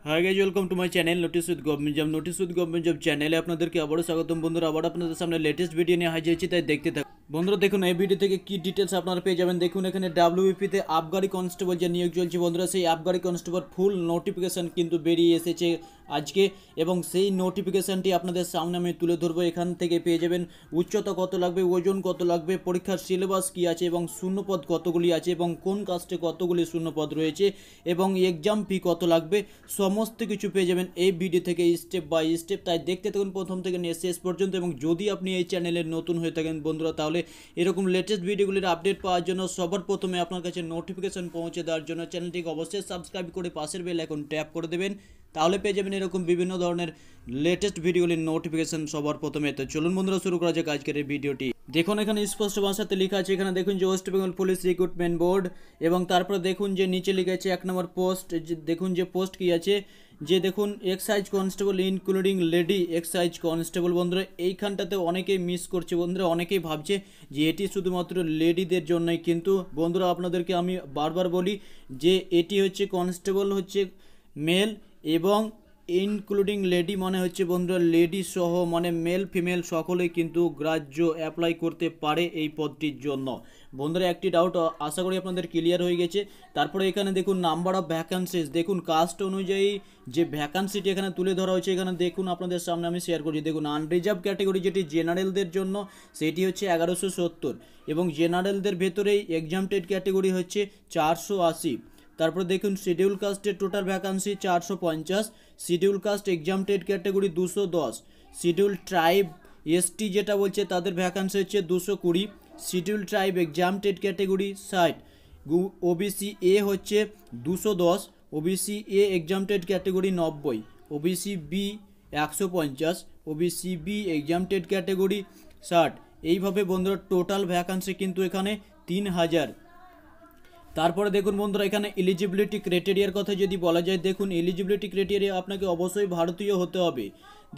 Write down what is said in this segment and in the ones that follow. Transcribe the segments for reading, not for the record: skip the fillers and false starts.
Hi guys, welcome to my channel notice with government job চ্যানেলে আপনাদেরকে আবারও স্বাগতম। বন্ধুরা, আবার আপনাদের সামনে লেটেস্ট ভিডিও নিয়ে হাজির হয়েছি, তাই দেখতে থাকুন। বন্ধুরা দেখুন, এই ভিডিও থেকে কি ডিটেলস আপনারা পেয়ে যাবেন। দেখুন এখানে ডাব্লিউবিপিতে আবগারি কনস্টেবল যে নিয়োগ চলছে বন্ধুরা, সেই আবগারি কনস্টেবল ফুল নোটিফিকেশান কিন্তু বেরিয়ে এসেছে আজকে, এবং সেই নোটিফিকেশানটি আপনাদের সামনে আমি তুলে ধরবো। এখান থেকে পেয়ে যাবেন উচ্চতা কত লাগবে, ওজন কত লাগবে, পরীক্ষার সিলেবাস কী আছে, এবং শূন্যপদ কতগুলি আছে, এবং কোন কাস্টে কতগুলি শূন্যপদ রয়েছে, এবং এক্সাম ফি কত লাগবে, সমস্ত কিছু পেয়ে যাবেন এই ভিডিও থেকে স্টেপ বাই স্টেপ। তাই দেখতে থাকুন প্রথম থেকে নিয়ে শেষ পর্যন্ত। এবং যদি আপনি এই চ্যানেলে নতুন হয়ে থাকেন বন্ধুরা, তাহলে এরকম লেটেস্ট ভিডিওগুলির আপডেট পাওয়ার জন্য সবার প্রথমে আপনার কাছে নোটিফিকেশন পৌঁছে দেওয়ার জন্য চ্যানেলটিকে অবশ্যই সাবস্ক্রাইব করে পাশের বেল আইকন ট্যাপ করে দেবেন, তাহলে পেয়ে যাবেন এরকম বিভিন্ন ধরনের লেটেস্ট ভিডিওগুলির নোটিফিকেশন সবার প্রথমে। তো চলুন বন্ধুরা, শুরু করা যাক আজকের এই ভিডিওটি। দেখুন এখানে স্পষ্ট ভাষাতে লেখা আছে, এখানে দেখুন যে West Bengal police recruitment board, এবং তারপরে দেখুন যে নিচে লেখা আছে 1 নম্বর পোস্ট। দেখুন যে পোস্ট কি আছে, যে দেখুন excise constable including lady excise constable. বন্ধুরা এইখানটাতে অনেকেই মিস করছে বন্ধুরা, অনেকেই ভাবছে যে এটি শুধুমাত্র লেডিদের জন্যই, কিন্তু বন্ধুরা আপনাদেরকে আমি বারবার বলি যে এটি হচ্ছে কনস্টেবল হচ্ছে মেল, এবং ইনক্লুডিং লেডি মানে হচ্ছে বন্ধুরা লেডি সহ, মানে মেল ফিমেল সকলেই কিন্তু গ্রাহ্য অ্যাপ্লাই করতে পারে এই পদটির জন্য। বন্ধুরা একটি ডাউট আশা করি আপনাদের ক্লিয়ার হয়ে গেছে। তারপরে এখানে দেখুন নাম্বার অফ ভ্যাকান্সিজ, দেখুন কাস্ট অনুযায়ী যে ভ্যাকান্সিটি এখানে তুলে ধরা হয়েছে, এখানে দেখুন আপনাদের সামনে আমি শেয়ার করছি। দেখুন আনরিজার্ভ ক্যাটাগরি যেটি জেনারেলদের জন্য সেটি হচ্ছে 1170, এবং জেনারেলদের ভেতরেই এক্সামটেড ক্যাটাগরি হচ্ছে 480। তারপর দেখুন শিডিউল কাস্টের total vacancy 450, schedule caste exempted category 210, schedule tribe ST যেটা বলছে তাদের ভ্যাকান্সি হচ্ছে 220, schedule tribe exempted category 60, OBC A হচ্ছে 210, OBC A exempted category 90, OBC B 150, OBC B exempted category 60। এইভাবে বন্ধুরা টোটাল ভ্যাকান্সি কিন্তু এখানে 3000। তারপরে দেখুন বন্ধুরা এখানে এলিজিবিলিটি ক্রাইটেরিয়ার কথা যদি বলা যায়, দেখুন এলিজিবিলিটি ক্রাইটেরিয়া আপনাকে অবশ্যই ভারতীয় হতে হবে।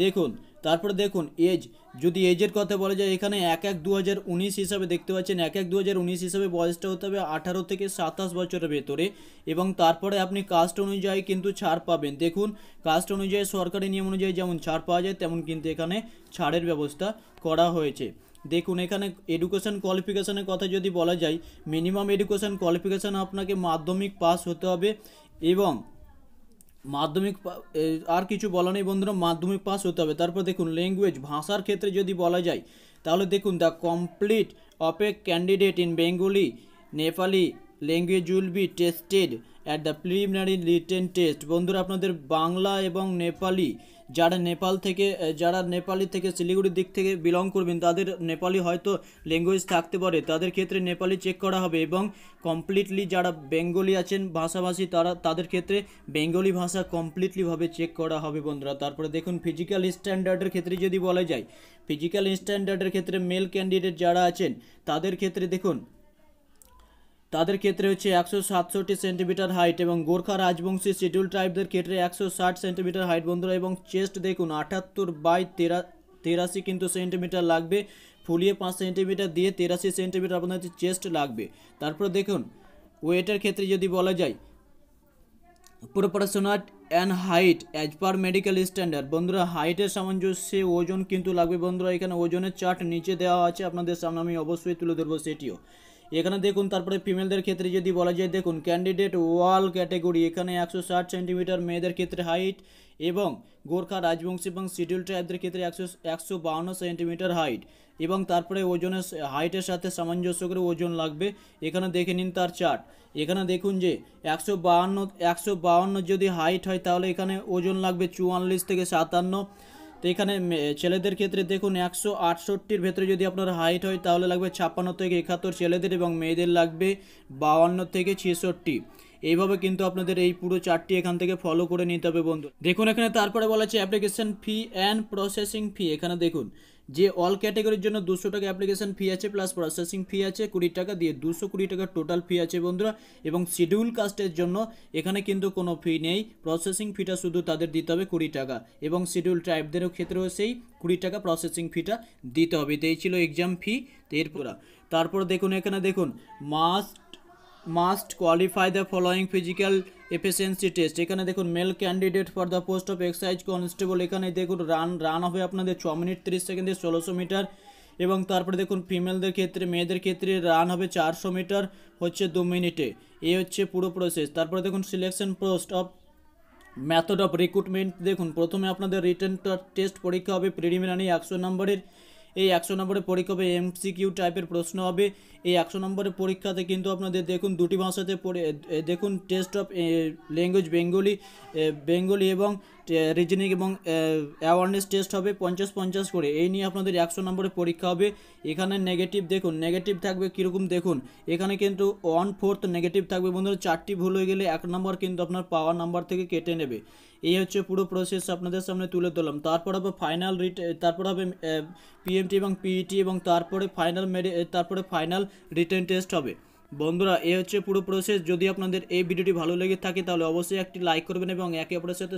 দেখুন তারপরে দেখুন এজ, যদি এজের কথা বলা যায় এখানে 1/1/2019 হিসাবে দেখতে পাচ্ছেন, 1/1/2019 হিসাবে বয়সটা হতে হবে 18 থেকে 27 বছরের ভেতরে, এবং তারপরে আপনি কাস্ট অনুযায়ী কিন্তু ছাড় পাবেন। দেখুন কাস্ট অনুযায়ী সরকারি নিয়ম অনুযায়ী যেমন ছাড় পাওয়া যায়, তেমন কিন্তু এখানে ছাড়ের ব্যবস্থা করা হয়েছে। দেখুন এখানে এডুকেশন কোয়ালিফিকেশানের কথা যদি বলা যায়, মিনিমাম এডুকেশন কোয়ালিফিকেশান আপনাকে মাধ্যমিক পাস হতে হবে, এবং মাধ্যমিক আর কিছু বলা নেই বন্ধুরা, মাধ্যমিক পাস হতে হবে। তারপর দেখুন ল্যাঙ্গুয়েজ, ভাষার ক্ষেত্রে যদি বলা যায়, তাহলে দেখুন the complete of a candidate in Bengali Nepali language will be tested at the preliminary written test. বন্ধুরা আপনাদের বাংলা এবং নেপালি, যারা নেপালি থেকে শিলিগুড়ির দিক থেকে বিলং করবেন, তাদের নেপালি হয়তো ল্যাঙ্গুয়েজ থাকতে পারে, তাদের ক্ষেত্রে নেপালি চেক করা হবে, এবং কমপ্লিটলি যারা বেঙ্গলি আছেন ভাষাভাষী তাদের ক্ষেত্রে বেঙ্গলি ভাষা কমপ্লিটলিভাবে চেক করা হবে বন্ধুরা। তারপরে দেখুন ফিজিক্যাল স্ট্যান্ডার্ডের ক্ষেত্রে যদি বলা যায়, ফিজিক্যাল স্ট্যান্ডার্ডের ক্ষেত্রে মেল ক্যান্ডিডেট যারা আছেন তাদের ক্ষেত্রে দেখুন তাদের ক্ষেত্রে হচ্ছে 167 সেন্টিমিটার হাইট, এবং গোর্খা রাজবংশী শিডিউল ট্রাইবদের ক্ষেত্রে 160 সেন্টিমিটার হাইট বন্ধুরা, এবং চেস্ট দেখুন 78/83 কিন্তু সেন্টিমিটার লাগবে, ফুলিয়ে 5 সেন্টিমিটার দিয়ে 83 সেন্টিমিটার আপনাদের চেস্ট লাগবে। তারপর দেখুন ওয়েটের ক্ষেত্রে যদি বলা যায়, proportional and height as per medical standard. বন্ধুরা হাইটের সামঞ্জস্যে ওজন কিন্তু লাগবে বন্ধুরা, এখানে ওজনের চার্ট নিচে দেওয়া আছে, আপনাদের সামনে আমি অবশ্যই তুলে ধরবো সেটিও। এখানে দেখুন তারপরে ফিমেলদের ক্ষেত্রে যদি বলা যায়, দেখুন ক্যান্ডিডেট ওয়াল ক্যাটাগরি এখানে 160 সেন্টিমিটার মেয়েদের ক্ষেত্রে হাইট, এবং গোর্খা রাজবংশী এবং শিডিউল ট্রাইবদের ক্ষেত্রে 152 সেন্টিমিটার হাইট, এবং তারপরে ওজনের হাইটের সাথে সামঞ্জস্য করে ওজন লাগবে। এখানে দেখে নিন তার চার্ট। এখানে দেখুন যে 152 যদি হাইট হয়, তাহলে এখানে ওজন লাগবে 44 থেকে 57। তো এখানে ছেলেদের ক্ষেত্রে দেখুন 168-র ভেতরে যদি আপনার হাইট হয়, তাহলে লাগবে 56 থেকে 71 ছেলেদের, এবং মেয়েদের লাগবে 52 থেকে 66। এইভাবে কিন্তু আপনাদের এই পুরো চার্টটি এখান থেকে ফলো করে নিতে হবে বন্ধু। দেখুন এখানে তারপরে বলা আছে application fee and processing fee. এখানে দেখুন যে অল ক্যাটাগরির জন্য 200 টাকা অ্যাপ্লিকেশন ফি আছে, প্লাস প্রসেসিং ফি আছে 20 টাকা, দিয়ে 220 টাকা টোটাল ফি আছে বন্ধুরা। এবং শিডিউল কাস্টের জন্য এখানে কিন্তু কোনো ফি নেই, প্রসেসিং ফিটা শুধু তাদের দিতে হবে 20 টাকা, এবং শিডিউল ট্রাইবদেরও ক্ষেত্রেও সেই 20 টাকা প্রসেসিং ফিটা দিতে হবে। তো এই ছিল এক্সাম ফি। এরপর তারপর দেখুন এখানে দেখুন must must qualify the following physical efficiency test. এখানে দেখুন male candidate for the post of excise constable, এখানে দেখুন রান হবে আপনাদের 6 মিনিট 30 সেকেন্ডে 1600 মিটার। এবং তারপরে দেখুন ফিমেলদের ক্ষেত্রে, মেয়েদের ক্ষেত্রে রান হবে 400 মিটার হচ্ছে 2 মিনিটে। এই হচ্ছে পুরো প্রসেস। তারপরে দেখুন selection post of method of recruitment, দেখুন প্রথমে আপনাদের রিটেন টেস্ট পরীক্ষা হবে প্রিলিমিনারি 100 নম্বরের। এই 100 নম্বরের পরীক্ষা হবে এমসিকিউ টাইপের প্রশ্ন হবে। এই 100 নম্বরের পরীক্ষাতে কিন্তু আপনাদের দেখুন দুটি ভাষাতে দেখুন টেস্ট অফ ল্যাঙ্গুয়েজ বেঙ্গলি এবং রিজনিং এবং অ্যাওয়ারনেস টেস্ট হবে 50-50 করে। এই নিয়ে আপনাদের 100 নম্বরের পরীক্ষা হবে। এখানে নেগেটিভ দেখুন, নেগেটিভ থাকবে কীরকম দেখুন, এখানে কিন্তু 1/4 নেগেটিভ থাকবে বন্ধুরা। 4টি ভুল হয়ে গেলে 1 নম্বর কিন্তু আপনার পাওয়ার নাম্বার থেকে কেটে নেবে। এই হচ্ছে পুরো প্রসেস আপনাদের সামনে তুলে ধরলাম। তারপর হবে ফাইনাল তারপর হবে পিএমটি এবং পিইটি এবং তারপরে ফাইনাল রিটেন টেস্ট হবে। বন্ধুরা এই হচ্ছে পুরো প্রসেস। যদি আপনাদের এই ভিডিওটি ভালো লেগে থাকে তাহলে অবশ্যই একটি লাইক করবেন এবং একে অপরের সাথে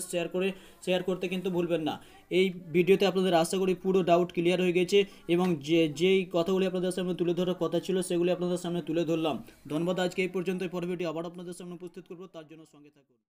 শেয়ার করতে কিন্তু ভুলবেন না। এই ভিডিওতে আপনাদের আশা করি পুরো ডাউট ক্লিয়ার হয়ে গেছে এবং যেই কথাগুলি আপনাদের সামনে তুলে ধরার কথা ছিল সেগুলি আপনাদের সামনে তুলে ধরলাম। ধন্যবাদ। আজকে এই পর্যন্ত। পরবর্তী আবার আপনাদের সামনে উপস্থিত করবো, তার জন্য সঙ্গে থাকুন।